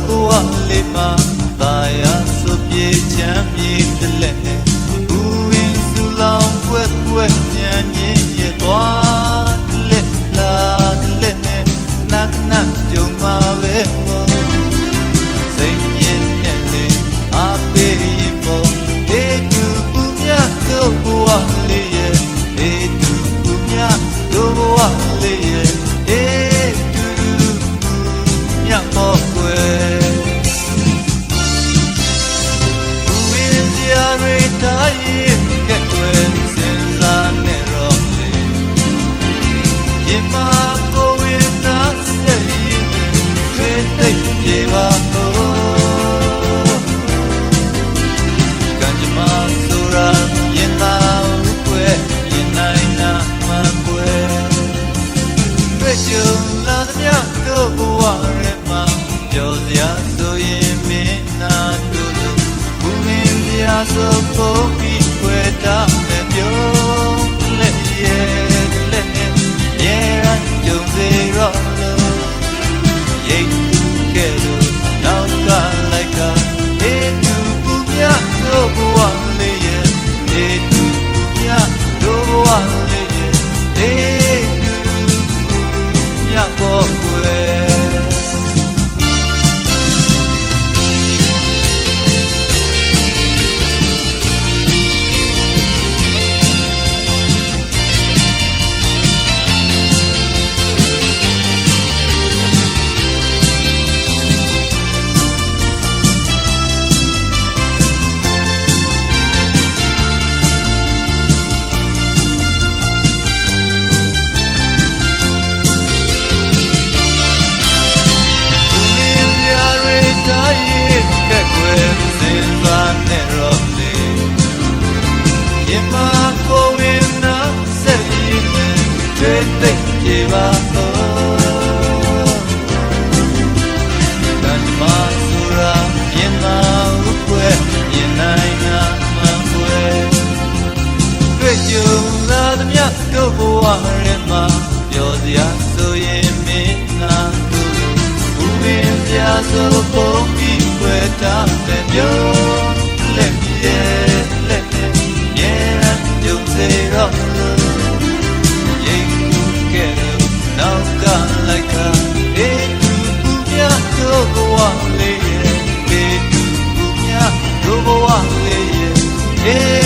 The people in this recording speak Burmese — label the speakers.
Speaker 1: ဘဝလေးမှာသာယာဆိုပြေချမ်းမြေတလက်နဲ့ဘူရင်စုလောင်ွက်ွက်ညံ့ရင်ရဲ့သွားလက်လာလက်နဲ့နတ်နတ်ကြုံမှာပဲစိတ်ညစ်တဲ့လေအပေးရင်ပေါ်အေးသူဘူးမြတ်တို့ဘဝလေးရဲ့အေးသူဘူးမြတ်တို့ဘဝလေးရဲ့အေးသူမြတ်ပေါ်ွယ်ဘူရင်စရာတွေတိုင်းကဲ့ွယ်စင်စားနဲ့တော့လေဒီမှာကိုဝင်နာစေရင်တွေတိတ်ပြေပါတော့ကံကြမ္မာဆိုတာရင်သာကွယ်ရင်နိုင်နာမှကွယ်တွေ့ကြုံလာသမျှတို့ဘဝရဲမှာပြောစရာဆိုရင်မင်းနာတို့လို့ဘူမင်းစရာဆိုဖို့ပြီးွယ်တာနဲ့ပြောလက်ရဲ့လက်နဲ့ရဲရန်ကြုံစေတော့လို့ရိတ်ကဲလို့နောက်ကလိုက်ကအေးသူဘူးမြတ်တို့ဘဝလေးရဲ့အေးသူဘူးမြတ်တို့ဘဝလေးရဲ့အေးသူမြတ်ပေါ်ွယ်တိတ်ပြေပါတော့ကံကြမ္မာဆိုတာရင်သာကွယ်ရင်နိုင်နာမှကွယ်တွေ့ကြုံလာသမျှတို့ဘဝရဲမှာပြောစရာဆိုရင်မင်းနာတို့ဘူးမင်းစရာဆိုဖို့ပြီးွယ်တာပဲပြောလက်ရဲ့လက်နဲ့ရဲရန်ကြုံစေတော့နောက်ကလိုက်ကအေးသူဘူးမြတ်တို့ဘဝလေးရဲ့အေးသူဘူးမြတ်တို့ဘဝလေးရဲ့အေး